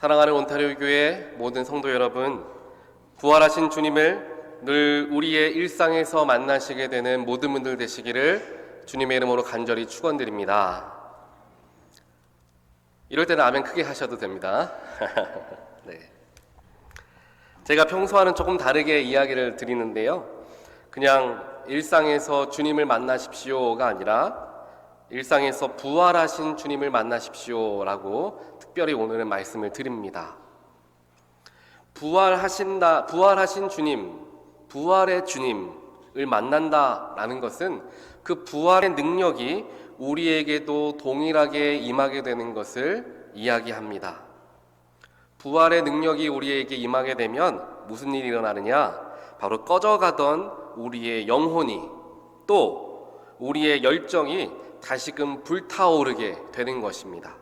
사랑하는 온타리오 교회 모든 성도 여러분, 부활하신 주님을 늘 우리의 일상에서 만나시게 되는 모든 분들 되시기를 주님의 이름으로 간절히 축원드립니다. 이럴 때는 아멘 크게 하셔도 됩니다. 네. 제가 평소와는 조금 다르게 이야기를 드리는데요, 그냥 일상에서 주님을 만나십시오가 아니라 일상에서 부활하신 주님을 만나십시오라고 특별히 오늘은 말씀을 드립니다. 부활하신 주님, 부활의 주님을 만난다라는 것은 그 부활의 능력이 우리에게도 동일하게 임하게 되는 것을 이야기합니다. 부활의 능력이 우리에게 임하게 되면 무슨 일이 일어나느냐? 바로 꺼져가던 우리의 영혼이, 또 우리의 열정이 다시금 불타오르게 되는 것입니다.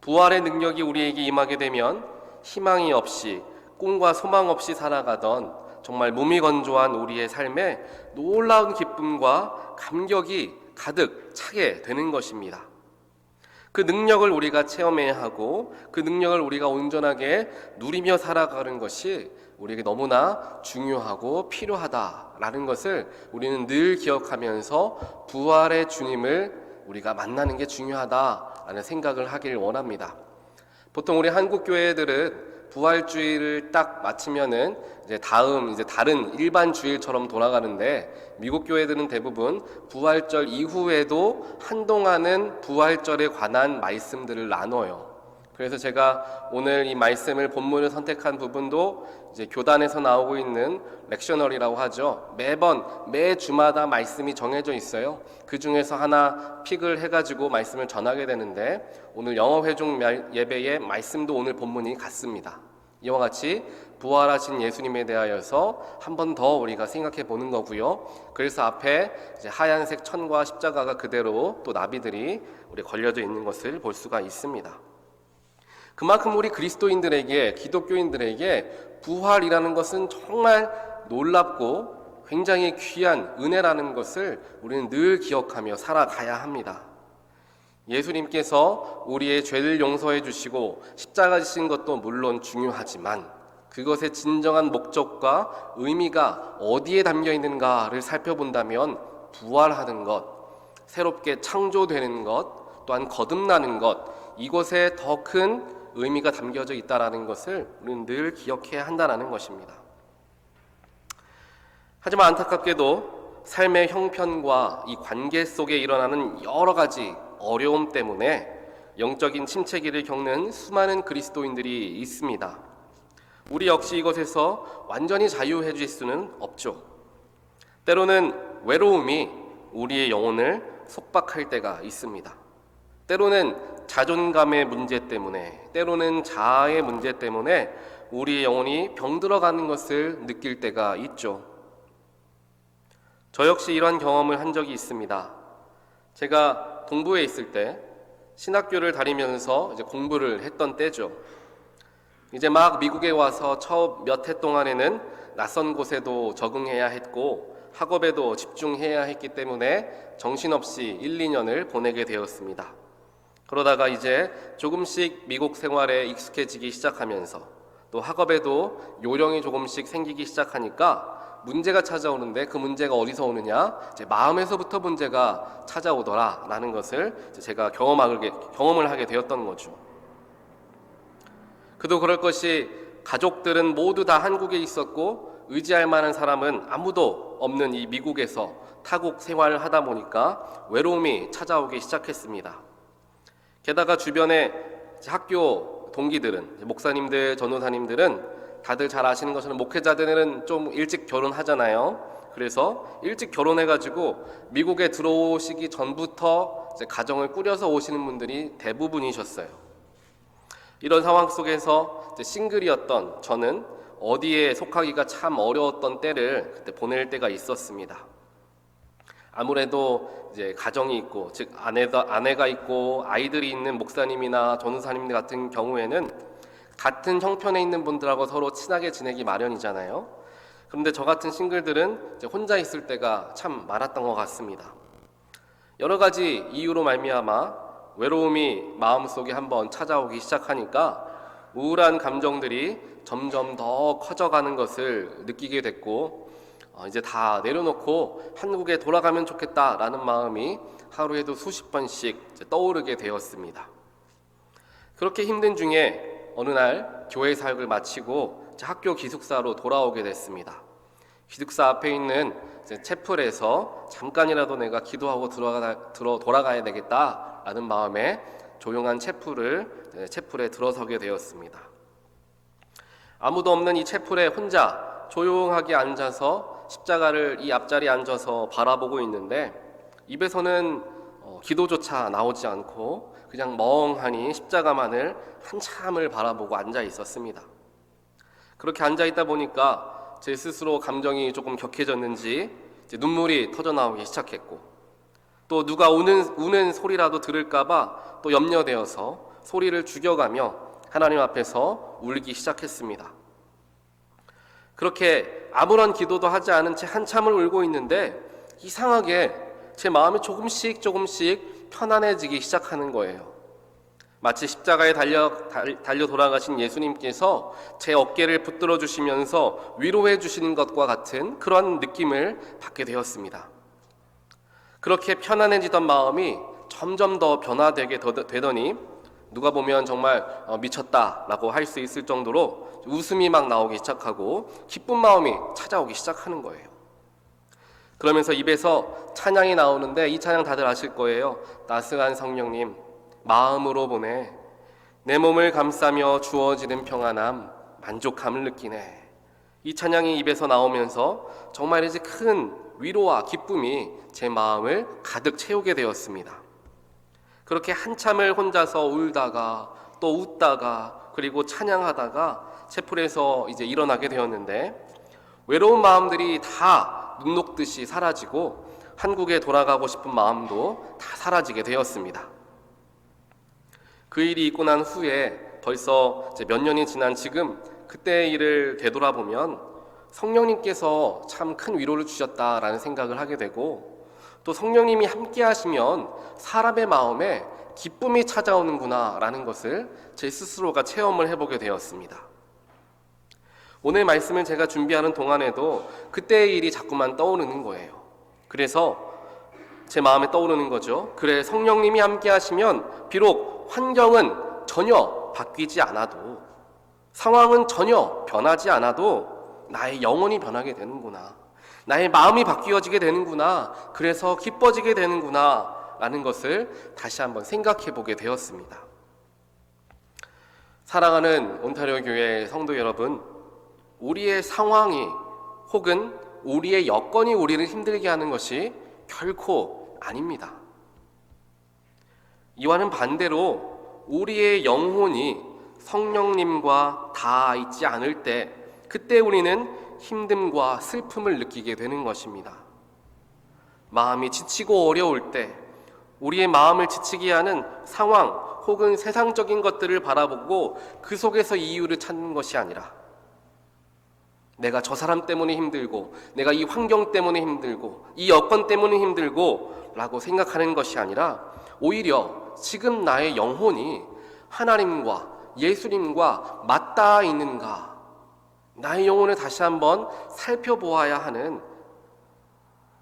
부활의 능력이 우리에게 임하게 되면 희망이 없이, 꿈과 소망 없이 살아가던 정말 무미건조한 우리의 삶에 놀라운 기쁨과 감격이 가득 차게 되는 것입니다. 그 능력을 우리가 체험해야 하고 그 능력을 우리가 온전하게 누리며 살아가는 것이 우리에게 너무나 중요하고 필요하다라는 것을 우리는 늘 기억하면서 부활의 주님을 우리가 만나는 게 중요하다라는 생각을 하길 원합니다. 보통 우리 한국 교회들은 부활주의를 딱 마치면은 다른 일반 주일처럼 돌아가는데, 미국 교회들은 대부분 부활절 이후에도 한동안은 부활절에 관한 말씀들을 나눠요. 그래서 제가 오늘 이 말씀을 본문을 선택한 부분도 교단에서 나오고 있는 렉셔널이라고 하죠. 매 주마다 말씀이 정해져 있어요. 그 중에서 하나 픽을 해가지고 말씀을 전하게 되는데, 오늘 영어회중 예배의 말씀도 오늘 본문이 같습니다. 이와 같이 부활하신 예수님에 대하여서 한 번 더 우리가 생각해 보는 거고요. 그래서 앞에 하얀색 천과 십자가가 그대로 또 나비들이 우리 걸려져 있는 것을 볼 수가 있습니다. 그만큼 우리 그리스도인들에게, 기독교인들에게 부활이라는 것은 정말 놀랍고 굉장히 귀한 은혜라는 것을 우리는 늘 기억하며 살아가야 합니다. 예수님께서 우리의 죄를 용서해 주시고 십자가 지신 것도 물론 중요하지만 그것의 진정한 목적과 의미가 어디에 담겨 있는가를 살펴본다면 부활하는 것, 새롭게 창조되는 것, 또한 거듭나는 것, 이것에 더 큰 의미가 담겨져 있다는 것을 우리는 늘 기억해야 한다는 것입니다. 하지만 안타깝게도 삶의 형편과 이 관계 속에 일어나는 여러 가지 어려움 때문에 영적인 침체기를 겪는 수많은 그리스도인들이 있습니다. 우리 역시 이것에서 완전히 자유해질 수는 없죠. 때로는 외로움이 우리의 영혼을 속박할 때가 있습니다. 때로는 자존감의 문제 때문에, 때로는 자아의 문제 때문에 우리의 영혼이 병들어가는 것을 느낄 때가 있죠. 저 역시 이러한 경험을 한 적이 있습니다. 제가 동부에 있을 때 신학교를 다니면서 공부를 했던 때죠. 이제 막 미국에 와서 처음 몇 해 동안에는 낯선 곳에도 적응해야 했고 학업에도 집중해야 했기 때문에 정신없이 1, 2년을 보내게 되었습니다. 그러다가 이제 조금씩 미국 생활에 익숙해지기 시작하면서 또 학업에도 요령이 조금씩 생기기 시작하니까 문제가 찾아오는데, 그 문제가 어디서 오느냐? 마음에서부터 문제가 찾아오더라라는 것을 제가 경험을 하게 되었던 거죠. 그도 그럴 것이, 가족들은 모두 다 한국에 있었고 의지할 만한 사람은 아무도 없는 이 미국에서 타국 생활을 하다 보니까 외로움이 찾아오기 시작했습니다. 게다가 주변에 학교 동기들은, 목사님들, 전도사님들은 다들 잘 아시는 것처럼 목회자들은 좀 일찍 결혼하잖아요. 그래서 일찍 결혼해가지고 미국에 들어오시기 전부터 가정을 꾸려서 오시는 분들이 대부분이셨어요. 이런 상황 속에서 싱글이었던 저는 어디에 속하기가 참 어려웠던 때를 그때 보낼 때가 있었습니다. 아무래도 가정이 있고, 즉 아내가 있고 아이들이 있는 목사님이나 전도사님들 같은 경우에는 같은 형편에 있는 분들하고 서로 친하게 지내기 마련이잖아요. 그런데 저 같은 싱글들은 혼자 있을 때가 참 많았던 것 같습니다. 여러 가지 이유로 말미암아 외로움이 마음속에 한번 찾아오기 시작하니까 우울한 감정들이 점점 더 커져가는 것을 느끼게 됐고, 이제 다 내려놓고 한국에 돌아가면 좋겠다라는 마음이 하루에도 수십 번씩 떠오르게 되었습니다. 그렇게 힘든 중에 어느 날 교회 사역을 마치고 학교 기숙사로 돌아오게 됐습니다. 기숙사 앞에 있는 채플에서 잠깐이라도 내가 기도하고 돌아가야 되겠다라는 마음에 조용한 채플에 들어서게 되었습니다. 아무도 없는 이 채플에 혼자 조용하게 앉아서 십자가를 이 앞자리에 앉아서 바라보고 있는데, 입에서는 기도조차 나오지 않고 그냥 멍하니 십자가만을 한참을 바라보고 앉아 있었습니다. 그렇게 앉아 있다 보니까 제 스스로 감정이 조금 격해졌는지 눈물이 터져 나오기 시작했고, 또 누가 우는 소리라도 들을까봐 또 염려되어서 소리를 죽여가며 하나님 앞에서 울기 시작했습니다. 그렇게 아무런 기도도 하지 않은 채 한참을 울고 있는데 이상하게 제 마음이 조금씩 편안해지기 시작하는 거예요. 마치 십자가에 달려 돌아가신 예수님께서 제 어깨를 붙들어 주시면서 위로해 주시는 것과 같은 그런 느낌을 받게 되었습니다. 그렇게 편안해지던 마음이 점점 더 변화되게 되더니 누가 보면 정말 미쳤다라고 할 수 있을 정도로 웃음이 막 나오기 시작하고 기쁜 마음이 찾아오기 시작하는 거예요. 그러면서 입에서 찬양이 나오는데, 이 찬양 다들 아실 거예요. 따스한 성령님 마음으로 보내, 내 몸을 감싸며 주어지는 평안함 만족함을 느끼네. 이 찬양이 입에서 나오면서 정말 이제 큰 위로와 기쁨이 제 마음을 가득 채우게 되었습니다. 그렇게 한참을 혼자서 울다가 또 웃다가 그리고 찬양하다가 채플에서 이제 일어나게 되었는데, 외로운 마음들이 다 눈 녹듯이 사라지고 한국에 돌아가고 싶은 마음도 다 사라지게 되었습니다. 그 일이 있고 난 후에 벌써 이제 몇 년이 지난 지금 그때의 일을 되돌아보면 성령님께서 참 큰 위로를 주셨다라는 생각을 하게 되고, 또 성령님이 함께 하시면 사람의 마음에 기쁨이 찾아오는구나 라는 것을 제 스스로가 체험을 해보게 되었습니다. 오늘 말씀을 제가 준비하는 동안에도 그때의 일이 자꾸만 떠오르는 거예요. 그래서 제 마음에 떠오르는 거죠. 그래, 성령님이 함께 하시면 비록 환경은 전혀 바뀌지 않아도, 상황은 전혀 변하지 않아도 나의 영혼이 변하게 되는구나, 나의 마음이 바뀌어지게 되는구나, 그래서 기뻐지게 되는구나 라는 것을 다시 한번 생각해 보게 되었습니다. 사랑하는 온타리오 교회 성도 여러분, 우리의 상황이 혹은 우리의 여건이 우리를 힘들게 하는 것이 결코 아닙니다. 이와는 반대로 우리의 영혼이 성령님과 닿아 있지 않을 때, 그때 우리는 힘듦과 슬픔을 느끼게 되는 것입니다. 마음이 지치고 어려울 때, 우리의 마음을 지치게 하는 상황 혹은 세상적인 것들을 바라보고 그 속에서 이유를 찾는 것이 아니라, 내가 저 사람 때문에 힘들고, 내가 이 환경 때문에 힘들고, 이 여건 때문에 힘들고 라고 생각하는 것이 아니라, 오히려 지금 나의 영혼이 하나님과 예수님과 맞닿아 있는가, 나의 영혼을 다시 한번 살펴보아야 하는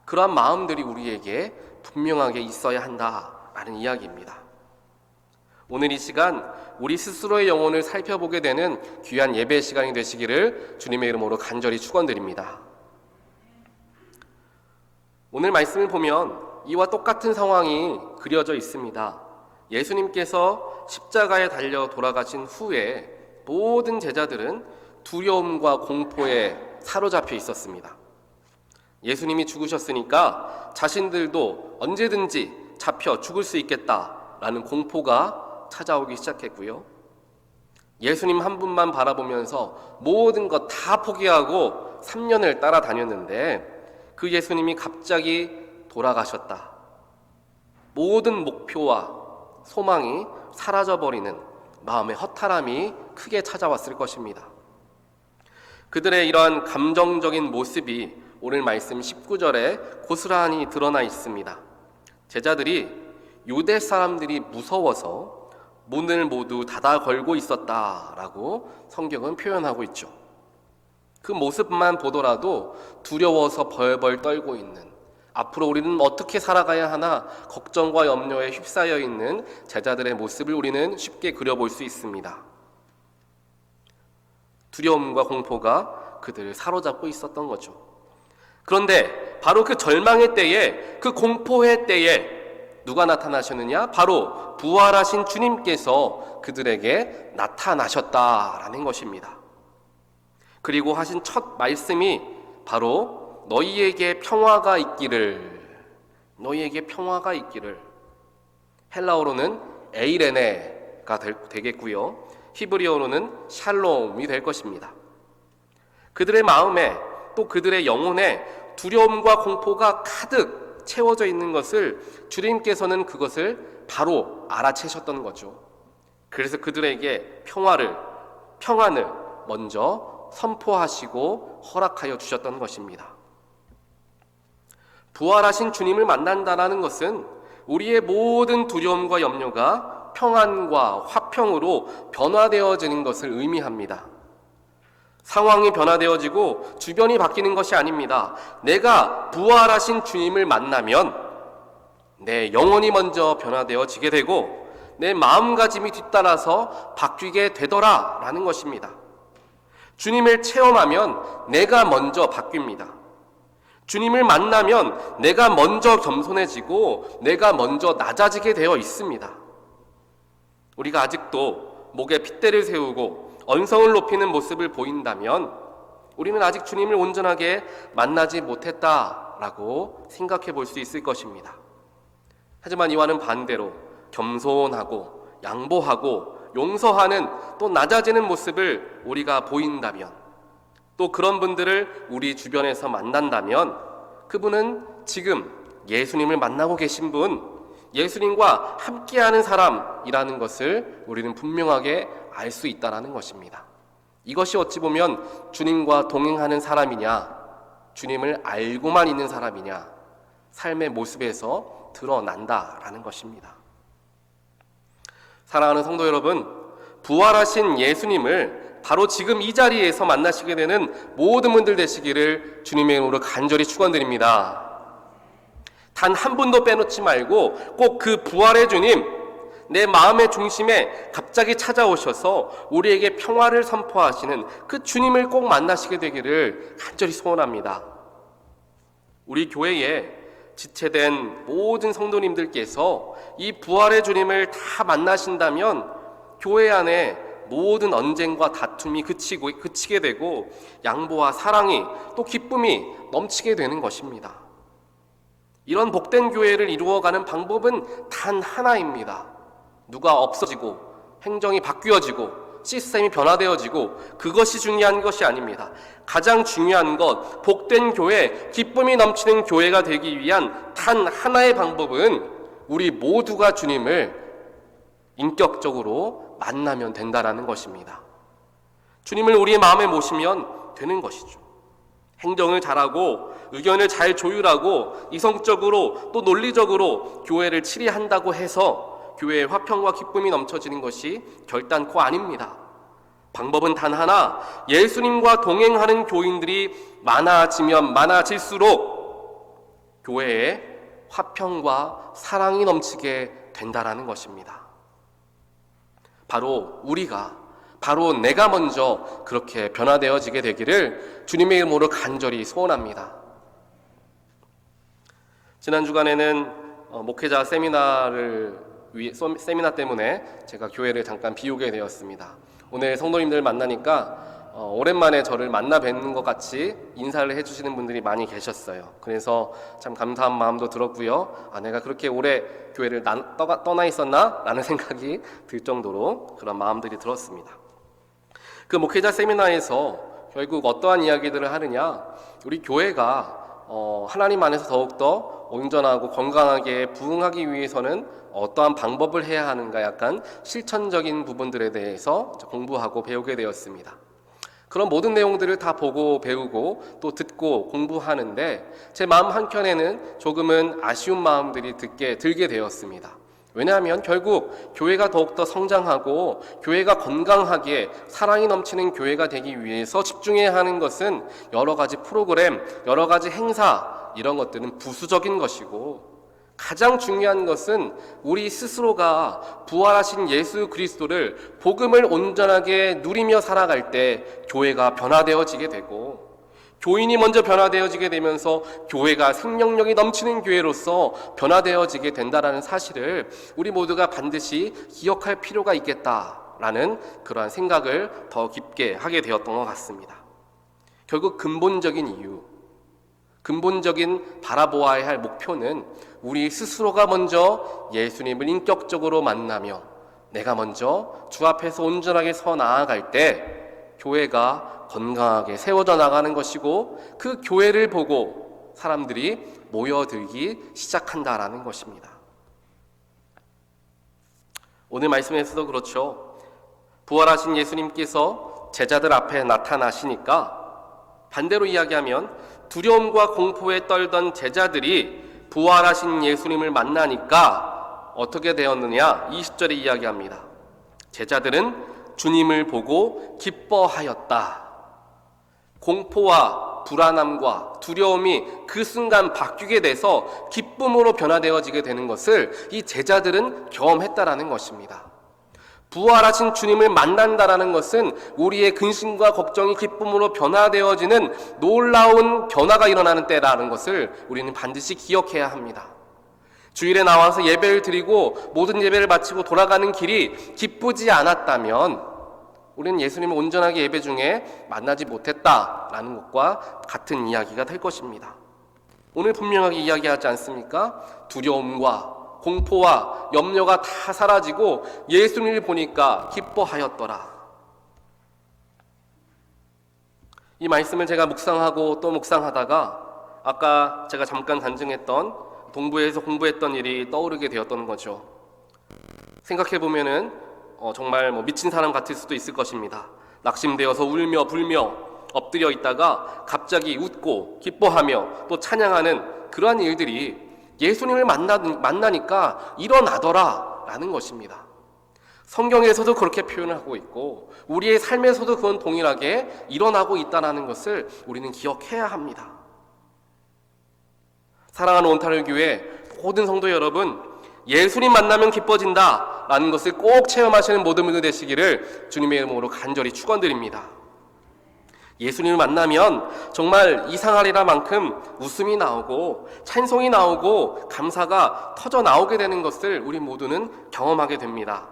그러한 마음들이 우리에게 분명하게 있어야 한다라는 이야기입니다. 오늘 이 시간 우리 스스로의 영혼을 살펴보게 되는 귀한 예배 시간이 되시기를 주님의 이름으로 간절히 축원드립니다. 오늘 말씀을 보면 이와 똑같은 상황이 그려져 있습니다. 예수님께서 십자가에 달려 돌아가신 후에 모든 제자들은 두려움과 공포에 사로잡혀 있었습니다. 예수님이 죽으셨으니까 자신들도 언제든지 잡혀 죽을 수 있겠다라는 공포가 찾아오기 시작했고요. 예수님 한 분만 바라보면서 모든 것 다 포기하고 3년을 따라다녔는데, 그 예수님이 갑자기 돌아가셨다. 모든 목표와 소망이 사라져버리는 마음의 허탈함이 크게 찾아왔을 것입니다. 그들의 이러한 감정적인 모습이 오늘 말씀 19절에 고스란히 드러나 있습니다. 제자들이 유대 사람들이 무서워서 문을 모두 닫아 걸고 있었다라고 성경은 표현하고 있죠. 그 모습만 보더라도 두려워서 벌벌 떨고 있는, 앞으로 우리는 어떻게 살아가야 하나 걱정과 염려에 휩싸여 있는 제자들의 모습을 우리는 쉽게 그려볼 수 있습니다. 두려움과 공포가 그들을 사로잡고 있었던 거죠. 그런데 바로 그 절망의 때에, 그 공포의 때에 누가 나타나셨느냐? 바로 부활하신 주님께서 그들에게 나타나셨다라는 것입니다. 그리고 하신 첫 말씀이 바로 너희에게 평화가 있기를, 너희에게 평화가 있기를. 헬라어로는 에이레네가 되겠고요, 히브리어로는 샬롬이 될 것입니다. 그들의 마음에, 또 그들의 영혼에 두려움과 공포가 가득 채워져 있는 것을 주님께서는 그것을 바로 알아채셨던 거죠. 그래서 그들에게 평안을 먼저 선포하시고 허락하여 주셨던 것입니다. 부활하신 주님을 만난다는 것은 우리의 모든 두려움과 염려가 평안과 화평으로 변화되어지는 것을 의미합니다. 상황이 변화되어지고 주변이 바뀌는 것이 아닙니다. 내가 부활하신 주님을 만나면 내 영혼이 먼저 변화되어지게 되고 내 마음가짐이 뒤따라서 바뀌게 되더라라는 것입니다. 주님을 체험하면 내가 먼저 바뀝니다. 주님을 만나면 내가 먼저 겸손해지고 내가 먼저 낮아지게 되어 있습니다. 우리가 아직도 목에 핏대를 세우고 언성을 높이는 모습을 보인다면 우리는 아직 주님을 온전하게 만나지 못했다라고 생각해 볼 수 있을 것입니다. 하지만 이와는 반대로 겸손하고 양보하고 용서하는, 또 낮아지는 모습을 우리가 보인다면, 또 그런 분들을 우리 주변에서 만난다면 그분은 지금 예수님을 만나고 계신 분, 예수님과 함께하는 사람이라는 것을 우리는 분명하게 알 수 있다는 것입니다. 이것이 어찌 보면 주님과 동행하는 사람이냐, 주님을 알고만 있는 사람이냐, 삶의 모습에서 드러난다라는 것입니다. 사랑하는 성도 여러분, 부활하신 예수님을 바로 지금 이 자리에서 만나시게 되는 모든 분들 되시기를 주님의 이름으로 간절히 축원드립니다. 단 한 분도 빼놓지 말고 꼭 그 부활의 주님, 내 마음의 중심에 갑자기 찾아오셔서 우리에게 평화를 선포하시는 그 주님을 꼭 만나시게 되기를 간절히 소원합니다. 우리 교회에 지체된 모든 성도님들께서 이 부활의 주님을 다 만나신다면 교회 안에 모든 언쟁과 다툼이 그치게 되고 양보와 사랑이, 또 기쁨이 넘치게 되는 것입니다. 이런 복된 교회를 이루어가는 방법은 단 하나입니다. 누가 없어지고 행정이 바뀌어지고 시스템이 변화되어지고 그것이 중요한 것이 아닙니다. 가장 중요한 것, 복된 교회, 기쁨이 넘치는 교회가 되기 위한 단 하나의 방법은 우리 모두가 주님을 인격적으로 만나면 된다라는 것입니다. 주님을 우리의 마음에 모시면 되는 것이죠. 행정을 잘하고 의견을 잘 조율하고 이성적으로 또 논리적으로 교회를 치리한다고 해서 교회의 화평과 기쁨이 넘쳐지는 것이 결단코 아닙니다. 방법은 단 하나, 예수님과 동행하는 교인들이 많아지면 많아질수록 교회에 화평과 사랑이 넘치게 된다라는 것입니다. 바로 내가 먼저 그렇게 변화되어지게 되기를 주님의 이름으로 간절히 소원합니다. 지난 주간에는 목회자 세미나 때문에 제가 교회를 잠깐 비우게 되었습니다. 오늘 성도님들 만나니까 오랜만에 저를 만나 뵙는 것 같이 인사를 해주시는 분들이 많이 계셨어요. 그래서 참 감사한 마음도 들었고요. 내가 그렇게 오래 교회를 떠나 있었나? 라는 생각이 들 정도로 그런 마음들이 들었습니다. 그 목회자 세미나에서 결국 어떠한 이야기들을 하느냐, 우리 교회가 하나님 안에서 더욱더 온전하고 건강하게 부흥하기 위해서는 어떠한 방법을 해야 하는가, 약간 실천적인 부분들에 대해서 공부하고 배우게 되었습니다. 그런 모든 내용들을 다 보고 배우고 또 듣고 공부하는데 제 마음 한켠에는 조금은 아쉬운 마음들이 들게 되었습니다. 왜냐하면 결국 교회가 더욱더 성장하고 교회가 건강하게 사랑이 넘치는 교회가 되기 위해서 집중해야 하는 것은 여러 가지 프로그램, 여러 가지 행사, 이런 것들은 부수적인 것이고, 가장 중요한 것은 우리 스스로가 부활하신 예수 그리스도를, 복음을 온전하게 누리며 살아갈 때 교회가 변화되어지게 되고, 교인이 먼저 변화되어지게 되면서 교회가 생명력이 넘치는 교회로서 변화되어지게 된다는 사실을 우리 모두가 반드시 기억할 필요가 있겠다라는 그러한 생각을 더 깊게 하게 되었던 것 같습니다. 결국 근본적인 이유, 근본적인 바라보아야 할 목표는 우리 스스로가 먼저 예수님을 인격적으로 만나며 내가 먼저 주 앞에서 온전하게 서 나아갈 때 교회가 건강하게 세워져 나가는 것이고, 그 교회를 보고 사람들이 모여들기 시작한다라는 것입니다. 오늘 말씀에서도 그렇죠. 부활하신 예수님께서 제자들 앞에 나타나시니까, 반대로 이야기하면 두려움과 공포에 떨던 제자들이 부활하신 예수님을 만나니까 어떻게 되었느냐, 20절에 이야기합니다. 제자들은 주님을 보고 기뻐하였다. 공포와 불안함과 두려움이 그 순간 바뀌게 돼서 기쁨으로 변화되어지게 되는 것을 이 제자들은 경험했다라는 것입니다. 부활하신 주님을 만난다라는 것은 우리의 근심과 걱정이 기쁨으로 변화되어지는 놀라운 변화가 일어나는 때라는 것을 우리는 반드시 기억해야 합니다. 주일에 나와서 예배를 드리고 모든 예배를 마치고 돌아가는 길이 기쁘지 않았다면 우리는 예수님을 온전하게 예배 중에 만나지 못했다라는 것과 같은 이야기가 될 것입니다. 오늘 분명하게 이야기하지 않습니까? 두려움과 공포와 염려가 다 사라지고 예수님을 보니까 기뻐하였더라. 이 말씀을 제가 묵상하고 또 묵상하다가 아까 제가 잠깐 간증했던 동부에서 공부했던 일이 떠오르게 되었던 거죠. 생각해보면은 정말 미친 사람 같을 수도 있을 것입니다. 낙심되어서 울며 불며 엎드려 있다가 갑자기 웃고 기뻐하며 또 찬양하는 그러한 일들이 예수님을 만나니까 일어나더라 라는 것입니다. 성경에서도 그렇게 표현을 하고 있고 우리의 삶에서도 그건 동일하게 일어나고 있다는 것을 우리는 기억해야 합니다. 사랑하는 온타를 교회 모든 성도 여러분, 예수님 만나면 기뻐진다 라는 것을 꼭 체험하시는 모든 분들 되시기를 주님의 이름으로 간절히 축원드립니다. 예수님을 만나면 정말 이상하리라 만큼 웃음이 나오고 찬송이 나오고 감사가 터져 나오게 되는 것을 우리 모두는 경험하게 됩니다.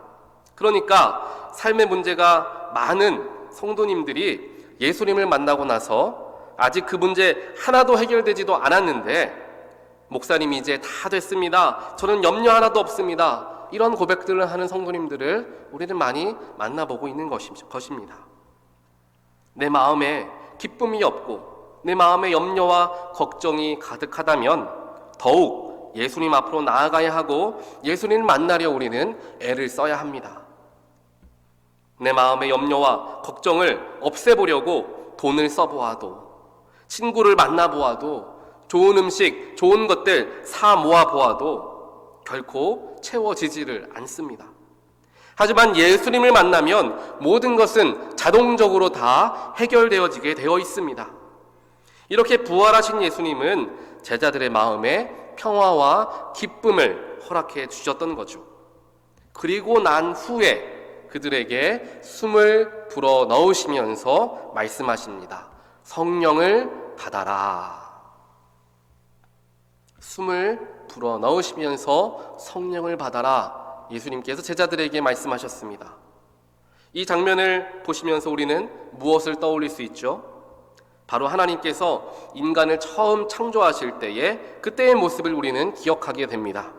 그러니까 삶의 문제가 많은 성도님들이 예수님을 만나고 나서 아직 그 문제 하나도 해결되지도 않았는데, 목사님이 이제 다 됐습니다, 저는 염려 하나도 없습니다, 이런 고백들을 하는 성도님들을 우리는 많이 만나보고 있는 것입니다. 내 마음에 기쁨이 없고 내 마음에 염려와 걱정이 가득하다면 더욱 예수님 앞으로 나아가야 하고 예수님을 만나려 우리는 애를 써야 합니다. 내 마음의 염려와 걱정을 없애보려고 돈을 써보아도, 친구를 만나보아도, 좋은 음식, 좋은 것들 사 모아보아도 결코 채워지지를 않습니다. 하지만 예수님을 만나면 모든 것은 자동적으로 다 해결되어지게 되어 있습니다. 이렇게 부활하신 예수님은 제자들의 마음에 평화와 기쁨을 허락해 주셨던 거죠. 그리고 난 후에 그들에게 숨을 불어 넣으시면서 말씀하십니다. 성령을 받아라. 숨을 불어 넣으시면서 성령을 받아라. 예수님께서 제자들에게 말씀하셨습니다. 이 장면을 보시면서 우리는 무엇을 떠올릴 수 있죠? 바로 하나님께서 인간을 처음 창조하실 때의 그때의 모습을 우리는 기억하게 됩니다.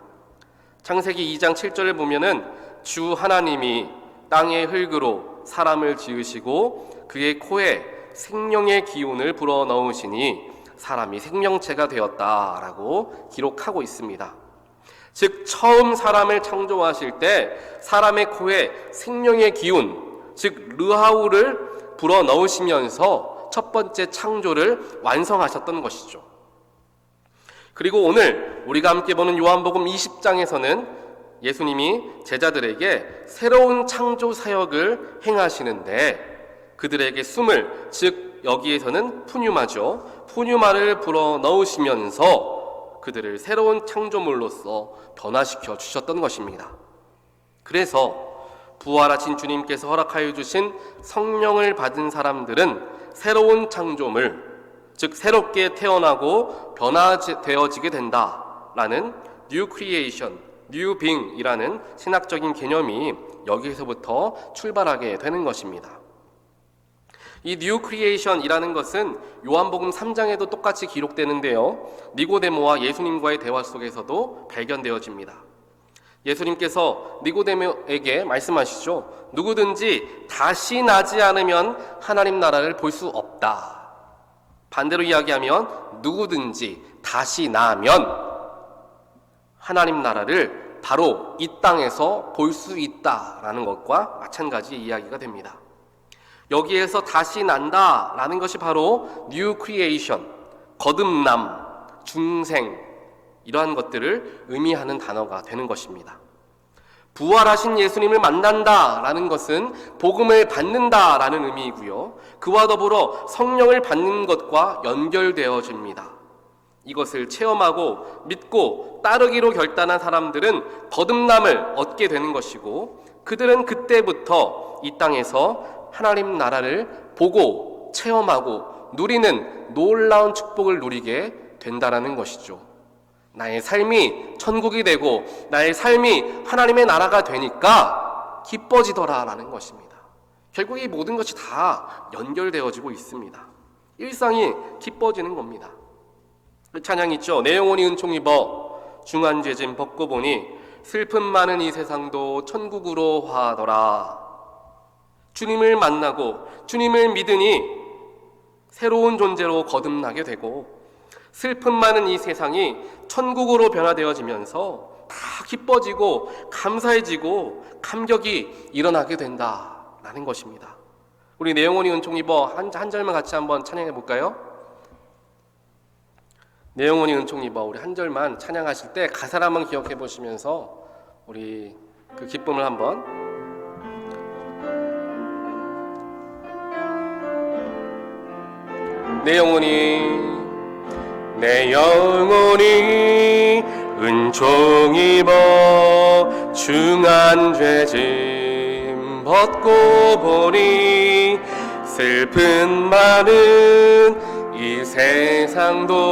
창세기 2장 7절을 보면은 주 하나님이 땅의 흙으로 사람을 지으시고 그의 코에 생명의 기운을 불어넣으시니 사람이 생명체가 되었다라고 기록하고 있습니다. 즉 처음 사람을 창조하실 때 사람의 코에 생명의 기운, 즉 르하우를 불어넣으시면서 첫 번째 창조를 완성하셨던 것이죠. 그리고 오늘 우리가 함께 보는 요한복음 20장에서는 예수님이 제자들에게 새로운 창조 사역을 행하시는데 그들에게 숨을, 즉 여기에서는 푸뉴마죠. 푸뉴마를 불어 넣으시면서 그들을 새로운 창조물로서 변화시켜 주셨던 것입니다. 그래서 부활하신 주님께서 허락하여 주신 성령을 받은 사람들은 새로운 창조물, 즉 새롭게 태어나고 변화되어지게 된다라는 New Creation, New Being이라는 신학적인 개념이 여기서부터 출발하게 되는 것입니다. 이 New Creation이라는 것은 요한복음 3장에도 똑같이 기록되는데요, 니고데모와 예수님과의 대화 속에서도 발견되어집니다. 예수님께서 니고데모에게 말씀하시죠. 누구든지 다시 나지 않으면 하나님 나라를 볼 수 없다. 반대로 이야기하면 누구든지 다시 나면 하나님 나라를 바로 이 땅에서 볼 수 있다라는 것과 마찬가지 이야기가 됩니다. 여기에서 다시 난다라는 것이 바로 New Creation, 거듭남, 중생, 이러한 것들을 의미하는 단어가 되는 것입니다. 부활하신 예수님을 만난다라는 것은 복음을 받는다라는 의미이고요, 그와 더불어 성령을 받는 것과 연결되어집니다. 이것을 체험하고 믿고 따르기로 결단한 사람들은 거듭남을 얻게 되는 것이고, 그들은 그때부터 이 땅에서 하나님 나라를 보고 체험하고 누리는 놀라운 축복을 누리게 된다라는 것이죠. 나의 삶이 천국이 되고 나의 삶이 하나님의 나라가 되니까 기뻐지더라라는 것입니다. 결국 이 모든 것이 다 연결되어지고 있습니다. 일상이 기뻐지는 겁니다. 그 찬양 있죠. 내 영혼이 은총 입어 중한 죄짐 벗고 보니 슬픔 많은 이 세상도 천국으로 화하더라. 주님을 만나고 주님을 믿으니 새로운 존재로 거듭나게 되고 슬픔 많은 이 세상이 천국으로 변화되어지면서 다 기뻐지고 감사해지고 감격이 일어나게 된다라는 것입니다. 우리 내 영혼이 은총 입어 한 절만 같이 한번 찬양해 볼까요? 내 영혼이 은총 입어, 우리 한 절만 찬양하실 때 가사를 한번 기억해 보시면서 우리 그 기쁨을 한번. 내 영혼이 은총 입어 중한 죄짐 벗고 보니 슬픈 많은 이 세상도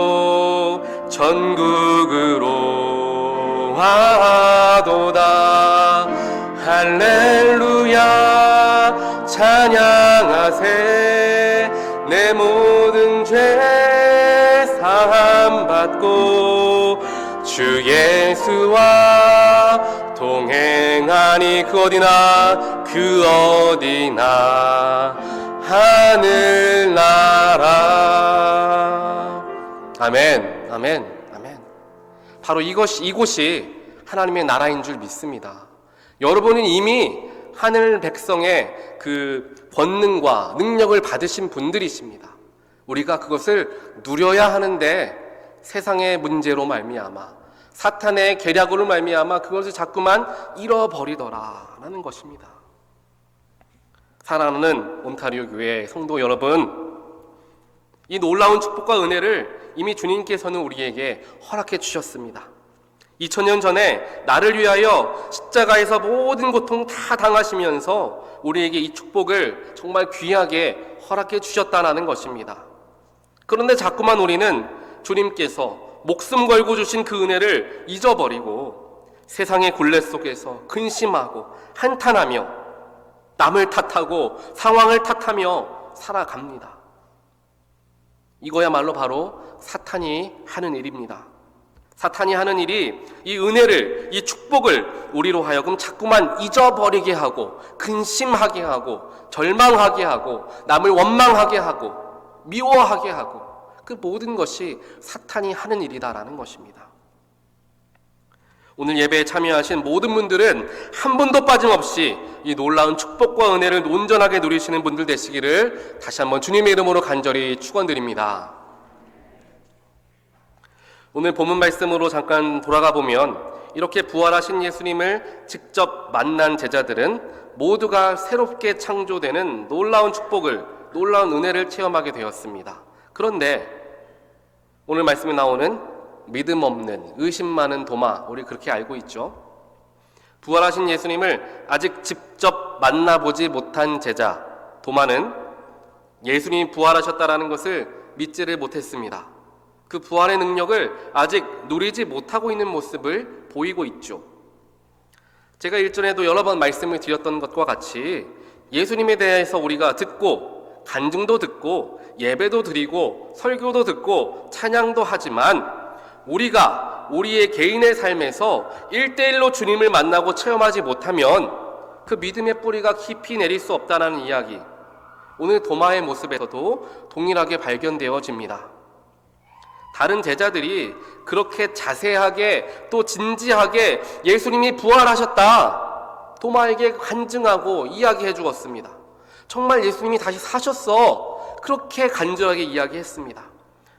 천국으로 화도다. 할렐루야 찬양하세. 내 모든 죄 사함 받고 주 예수와 동행하니 그 어디나 하늘나라. 아멘, 아멘, 아멘. 바로 이곳이 하나님의 나라인 줄 믿습니다. 여러분은 이미 하늘 백성의 그 권능과 능력을 받으신 분들이십니다. 우리가 그것을 누려야 하는데 세상의 문제로 말미암아 사탄의 계략으로 말미암아 그것을 자꾸만 잃어버리더라라는 것입니다. 사랑하는 온타리오 교회 성도 여러분, 이 놀라운 축복과 은혜를 이미 주님께서는 우리에게 허락해 주셨습니다. 2000년 전에 나를 위하여 십자가에서 모든 고통 다 당하시면서 우리에게 이 축복을 정말 귀하게 허락해 주셨다는 것입니다. 그런데 자꾸만 우리는 주님께서 목숨 걸고 주신 그 은혜를 잊어버리고 세상의 굴레 속에서 근심하고 한탄하며 남을 탓하고 상황을 탓하며 살아갑니다. 이거야말로 바로 사탄이 하는 일입니다. 사탄이 하는 일이 이 은혜를, 이 축복을 우리로 하여금 자꾸만 잊어버리게 하고 근심하게 하고 절망하게 하고 남을 원망하게 하고 미워하게 하고, 그 모든 것이 사탄이 하는 일이다라는 것입니다. 오늘 예배에 참여하신 모든 분들은 한 분도 빠짐없이 이 놀라운 축복과 은혜를 온전하게 누리시는 분들 되시기를 다시 한번 주님의 이름으로 간절히 축원드립니다. 오늘 본문 말씀으로 잠깐 돌아가 보면 이렇게 부활하신 예수님을 직접 만난 제자들은 모두가 새롭게 창조되는 놀라운 축복을, 놀라운 은혜를 체험하게 되었습니다. 그런데 오늘 말씀에 나오는 믿음 없는, 의심 많은 도마, 우리 그렇게 알고 있죠. 부활하신 예수님을 아직 직접 만나보지 못한 제자 도마는 예수님이 부활하셨다라는 것을 믿지를 못했습니다. 그 부활의 능력을 아직 누리지 못하고 있는 모습을 보이고 있죠. 제가 일전에도 여러 번 말씀을 드렸던 것과 같이 예수님에 대해서 우리가 듣고 간증도 듣고 예배도 드리고 설교도 듣고 찬양도 하지만 우리가 우리의 개인의 삶에서 1대1로 주님을 만나고 체험하지 못하면 그 믿음의 뿌리가 깊이 내릴 수 없다는 이야기, 오늘 도마의 모습에서도 동일하게 발견되어집니다. 다른 제자들이 그렇게 자세하게 또 진지하게 예수님이 부활하셨다 도마에게 간증하고 이야기해 주었습니다. 정말 예수님이 다시 사셨어, 그렇게 간절하게 이야기했습니다.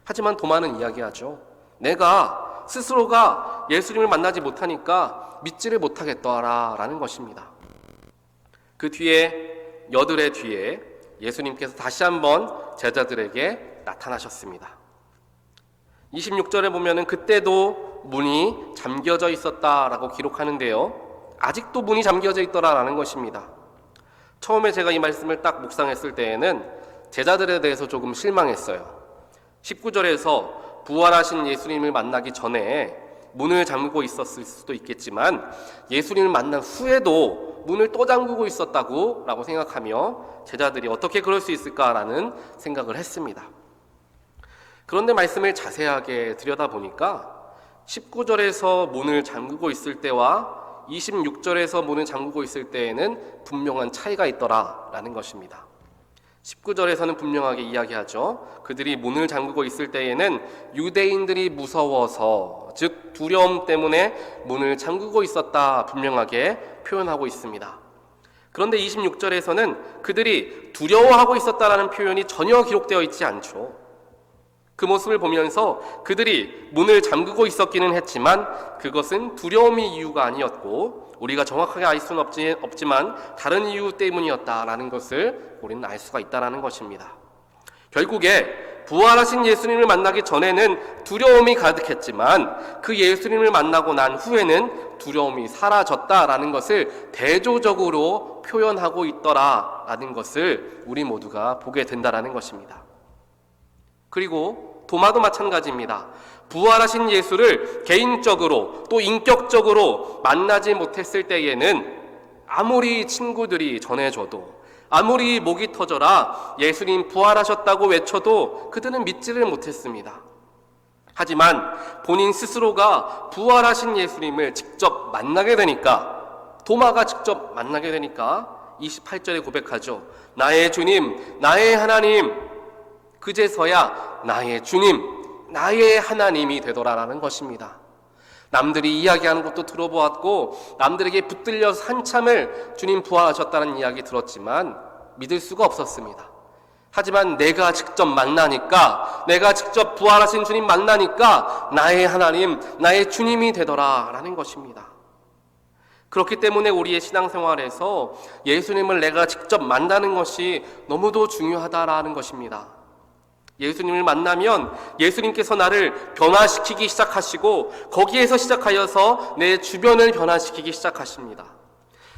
하지만 도마는 이야기하죠. 내가 스스로가 예수님을 만나지 못하니까 믿지를 못하겠더라 라는 것입니다. 그 뒤에 여드레 뒤에 예수님께서 다시 한번 제자들에게 나타나셨습니다. 26절에 보면은 그때도 문이 잠겨져 있었다라고 기록하는데요, 아직도 문이 잠겨져 있더라라는 것입니다. 처음에 제가 이 말씀을 딱 묵상했을 때에는 제자들에 대해서 조금 실망했어요. 19절에서 부활하신 예수님을 만나기 전에 문을 잠그고 있었을 수도 있겠지만 예수님을 만난 후에도 문을 또 잠그고 있었다고 라고 생각하며 제자들이 어떻게 그럴 수 있을까라는 생각을 했습니다. 그런데 말씀을 자세하게 들여다보니까 19절에서 문을 잠그고 있을 때와 26절에서 문을 잠그고 있을 때에는 분명한 차이가 있더라라는 것입니다. 19절에서는 분명하게 이야기하죠. 그들이 문을 잠그고 있을 때에는 유대인들이 무서워서, 즉 두려움 때문에 문을 잠그고 있었다 분명하게 표현하고 있습니다. 그런데 26절에서는 그들이 두려워하고 있었다라는 표현이 전혀 기록되어 있지 않죠. 그 모습을 보면서 그들이 문을 잠그고 있었기는 했지만 그것은 두려움이 이유가 아니었고 우리가 정확하게 알 수는 없지만 다른 이유 때문이었다라는 것을 우리는 알 수가 있다는 것입니다. 결국에 부활하신 예수님을 만나기 전에는 두려움이 가득했지만 그 예수님을 만나고 난 후에는 두려움이 사라졌다라는 것을 대조적으로 표현하고 있더라라는 것을 우리 모두가 보게 된다는 것입니다. 그리고 도마도 마찬가지입니다. 부활하신 예수를 개인적으로 또 인격적으로 만나지 못했을 때에는 아무리 친구들이 전해줘도, 아무리 목이 터져라 예수님 부활하셨다고 외쳐도 그들은 믿지를 못했습니다. 하지만 본인 스스로가 부활하신 예수님을 직접 만나게 되니까, 도마가 직접 만나게 되니까 28절에 고백하죠. 나의 주님, 나의 하나님. 그제서야 나의 주님, 나의 하나님이 되더라라는 것입니다. 남들이 이야기하는 것도 들어보았고 남들에게 붙들려서 한참을 주님 부활하셨다는 이야기 들었지만 믿을 수가 없었습니다. 하지만 내가 직접 만나니까, 내가 직접 부활하신 주님 만나니까 나의 하나님, 나의 주님이 되더라라는 것입니다. 그렇기 때문에 우리의 신앙생활에서 예수님을 내가 직접 만나는 것이 너무도 중요하다라는 것입니다. 예수님을 만나면 예수님께서 나를 변화시키기 시작하시고 거기에서 시작하여서 내 주변을 변화시키기 시작하십니다.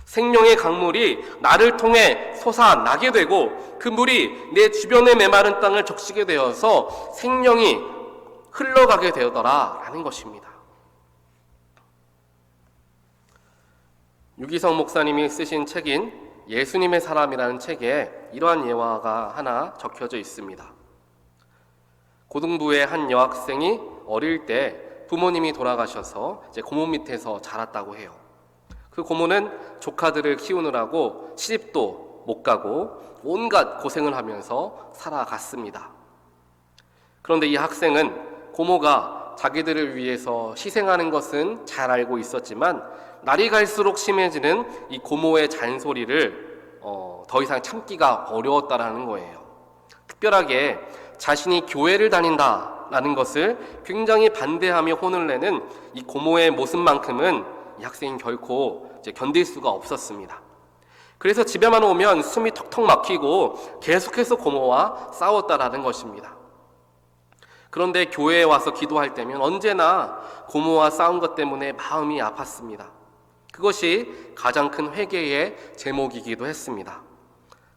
생명의 강물이 나를 통해 솟아나게 되고 그 물이 내 주변에 메마른 땅을 적시게 되어서 생명이 흘러가게 되더라라는 것입니다. 유기성 목사님이 쓰신 책인 예수님의 사람이라는 책에 이러한 예화가 하나 적혀져 있습니다. 고등부의 한 여학생이 어릴 때 부모님이 돌아가셔서 이제 고모 밑에서 자랐다고 해요. 그 고모는 조카들을 키우느라고 시집도 못 가고 온갖 고생을 하면서 살아갔습니다. 그런데 이 학생은 고모가 자기들을 위해서 희생하는 것은 잘 알고 있었지만 날이 갈수록 심해지는 이 고모의 잔소리를 더 이상 참기가 어려웠다라는 거예요. 특별하게 자신이 교회를 다닌다 된다라는 것을 굉장히 반대하며 혼을 내는 이 고모의 모습만큼은 이 학생이 결코 견딜 수가 없었습니다. 그래서 집에만 오면 숨이 턱턱 막히고 계속해서 고모와 싸웠다라는 것입니다. 그런데 교회에 와서 기도할 때면 언제나 고모와 싸운 것 때문에 마음이 아팠습니다. 그것이 가장 큰 회개의 제목이기도 했습니다.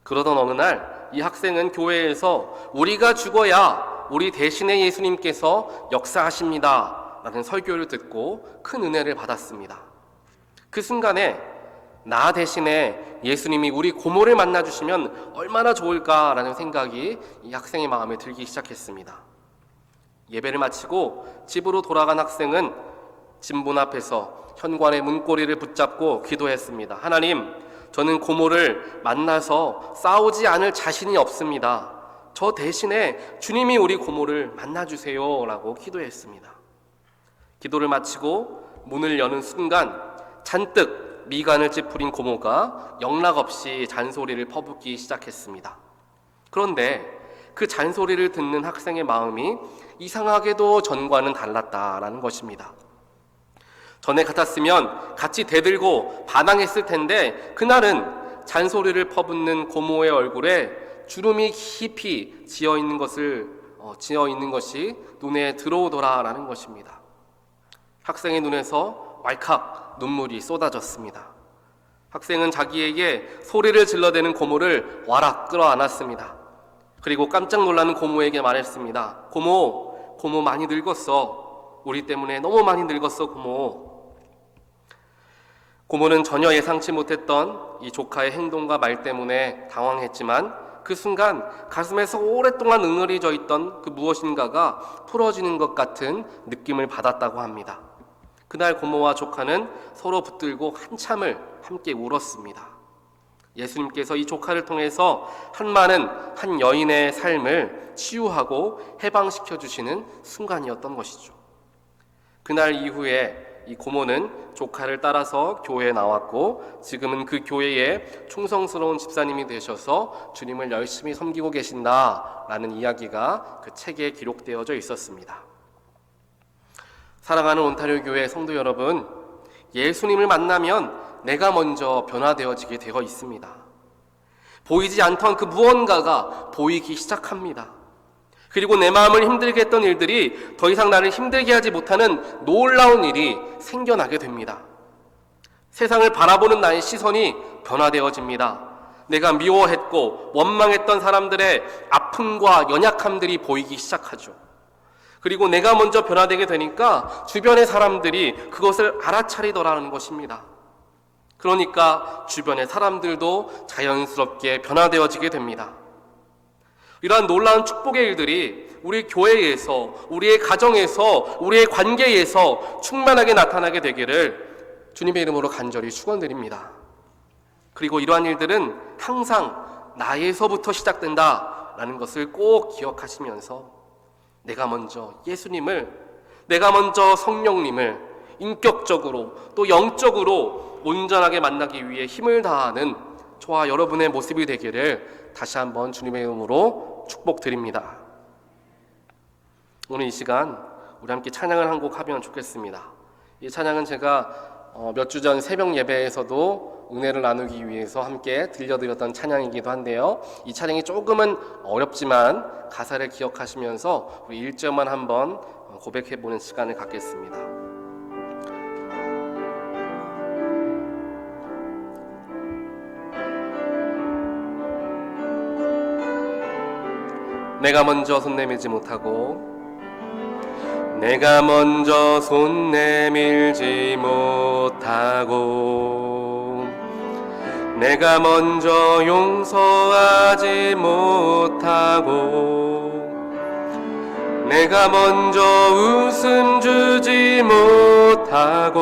그러던 어느 날 이 학생은 교회에서 우리가 죽어야 우리 대신에 예수님께서 역사하십니다 라는 설교를 듣고 큰 은혜를 받았습니다. 그 순간에 나 대신에 예수님이 우리 고모를 만나주시면 얼마나 좋을까라는 생각이 이 학생의 마음에 들기 시작했습니다. 예배를 마치고 집으로 돌아간 학생은 진문 앞에서 현관의 문고리를 붙잡고 기도했습니다. 하나님, 저는 고모를 만나서 싸우지 않을 자신이 없습니다. 저 대신에 주님이 우리 고모를 만나주세요 라고 기도했습니다. 기도를 마치고 문을 여는 순간 잔뜩 미간을 찌푸린 고모가 영락없이 잔소리를 퍼붓기 시작했습니다. 그런데 그 잔소리를 듣는 학생의 마음이 이상하게도 전과는 달랐다라는 것입니다. 전에 같았으면 같이 대들고 반항했을 텐데 그날은 잔소리를 퍼붓는 고모의 얼굴에 주름이 깊이 지어 있는 것이 눈에 들어오더라라는 것입니다. 학생의 눈에서 왈칵 눈물이 쏟아졌습니다. 학생은 자기에게 소리를 질러대는 고모를 와락 끌어안았습니다. 그리고 깜짝 놀라는 고모에게 말했습니다. 고모 많이 늙었어. 우리 때문에 너무 많이 늙었어, 고모. 고모는 전혀 예상치 못했던 이 조카의 행동과 말 때문에 당황했지만 그 순간 가슴에서 오랫동안 응어리져 있던 그 무엇인가가 풀어지는 것 같은 느낌을 받았다고 합니다. 그날 고모와 조카는 서로 붙들고 한참을 함께 울었습니다. 예수님께서 이 조카를 통해서 한 여인의 삶을 치유하고 해방시켜 주시는 순간이었던 것이죠. 그날 이후에 이 고모는 조카를 따라서 교회에 나왔고 지금은 그 교회에 충성스러운 집사님이 되셔서 주님을 열심히 섬기고 계신다라는 이야기가 그 책에 기록되어져 있었습니다. 사랑하는 온타리오 교회 성도 여러분, 예수님을 만나면 내가 먼저 변화되어지게 되어 있습니다. 보이지 않던 그 무언가가 보이기 시작합니다. 그리고 내 마음을 힘들게 했던 일들이 더 이상 나를 힘들게 하지 못하는 놀라운 일이 생겨나게 됩니다. 세상을 바라보는 나의 시선이 변화되어집니다. 내가 미워했고 원망했던 사람들의 아픔과 연약함들이 보이기 시작하죠. 그리고 내가 먼저 변화되게 되니까 주변의 사람들이 그것을 알아차리더라는 것입니다. 그러니까 주변의 사람들도 자연스럽게 변화되어지게 됩니다. 이러한 놀라운 축복의 일들이 우리 교회에서, 우리의 가정에서, 우리의 관계에서 충만하게 나타나게 되기를 주님의 이름으로 간절히 축원드립니다. 그리고 이러한 일들은 항상 나에서부터 시작된다라는 것을 꼭 기억하시면서 내가 먼저 예수님을, 내가 먼저 성령님을 인격적으로 또 영적으로 온전하게 만나기 위해 힘을 다하는 저와 여러분의 모습이 되기를 다시 한번 주님의 이름으로 축복드립니다. 오늘 이 시간 우리 함께 찬양을 한 곡 하면 좋겠습니다. 이 찬양은 제가 몇 주 전 새벽 예배에서도 은혜를 나누기 위해서 함께 들려드렸던 찬양이기도 한데요. 이 찬양이 조금은 어렵지만 가사를 기억하시면서 우리 1절만 한번 고백해보는 시간을 갖겠습니다. 내가 먼저 손 내밀지 못하고 내가 먼저 손 내밀지 못하고 내가 먼저 용서하지 못하고 내가 먼저 웃음 주지 못하고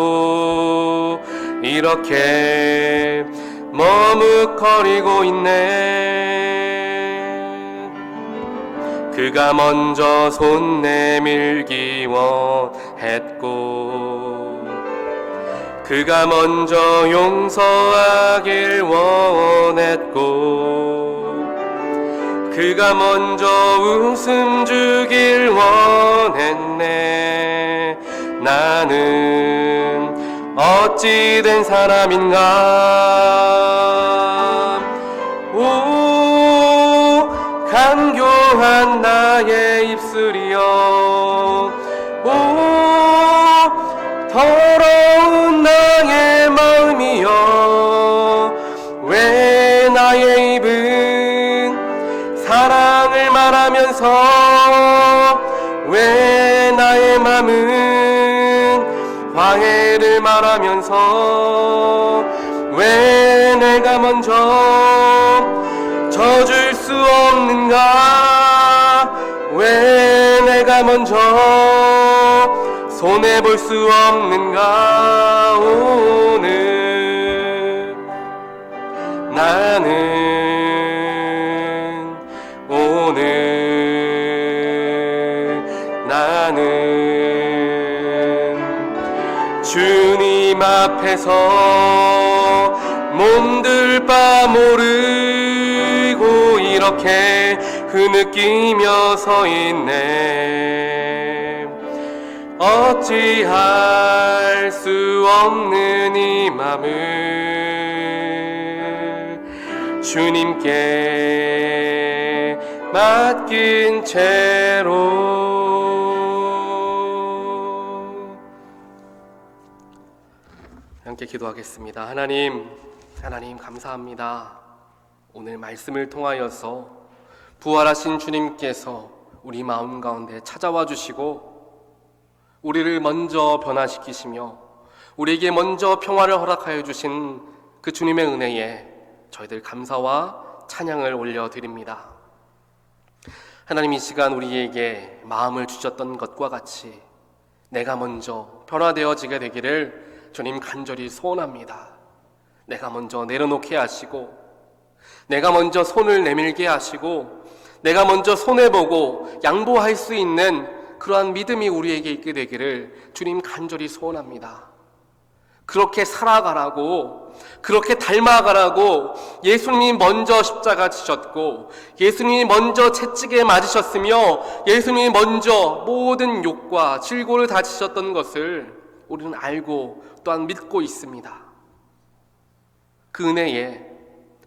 이렇게 머뭇거리고 있네. 그가 먼저 손 내밀기 원했고 그가 먼저 용서하길 원했고 그가 먼저 웃음 주길 원했네. 나는 어찌 된 사람인가. 오 간교한 나의 입술이여, 오 더러운 나의 마음이여, 왜 나의 입은 사랑을 말하면서, 왜 나의 맘은 화해를 말하면서, 왜 내가 먼저 져줄 수 없는가, 왜 내가 먼저 손해볼 수 없는가. 오늘 나는 주님 앞에서 몸둘 바 모르고 이렇게 흐느끼며 서 있네. 어찌할 수 없는 이 맘을 주님께 맡긴 채로. 함께 기도하겠습니다. 하나님 감사합니다. 오늘 말씀을 통하여서 부활하신 주님께서 우리 마음 가운데 찾아와 주시고 우리를 먼저 변화시키시며 우리에게 먼저 평화를 허락하여 주신 그 주님의 은혜에 저희들 감사와 찬양을 올려드립니다. 하나님, 이 시간 우리에게 마음을 주셨던 것과 같이 내가 먼저 변화되어지게 되기를 주님 간절히 소원합니다. 내가 먼저 내려놓게 하시고, 내가 먼저 손을 내밀게 하시고, 내가 먼저 손해보고 양보할 수 있는 그러한 믿음이 우리에게 있게 되기를 주님 간절히 소원합니다. 그렇게 살아가라고, 그렇게 닮아가라고 예수님이 먼저 십자가 지셨고, 예수님이 먼저 채찍에 맞으셨으며, 예수님이 먼저 모든 욕과 질고를 다 지셨던 것을 우리는 알고 또한 믿고 있습니다. 그 은혜에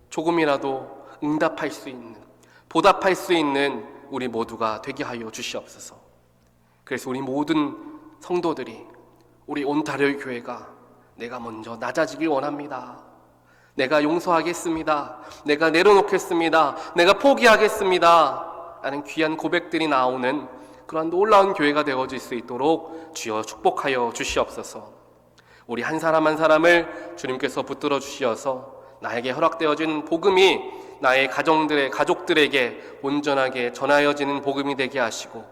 조금이라도 응답할 수 있는, 보답할 수 있는 우리 모두가 되게 하여 주시옵소서. 그래서 우리 모든 성도들이, 우리 온타려 교회가 내가 먼저 낮아지길 원합니다. 내가 용서하겠습니다. 내가 내려놓겠습니다. 내가 포기하겠습니다. 라는 귀한 고백들이 나오는 그러한 놀라운 교회가 되어질 수 있도록 주여 축복하여 주시옵소서. 우리 한 사람 한 사람을 주님께서 붙들어 주시어서 나에게 허락되어진 복음이 나의 가족들에게 온전하게 전하여지는 복음이 되게 하시고,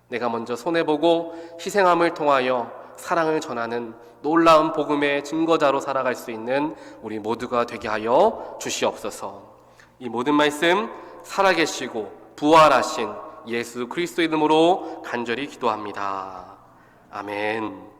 내가 먼저 손해보고 희생함을 통하여 사랑을 전하는 놀라운 복음의 증거자로 살아갈 수 있는 우리 모두가 되게 하여 주시옵소서. 이 모든 말씀 살아계시고 부활하신 예수 그리스도 이름으로 간절히 기도합니다. 아멘.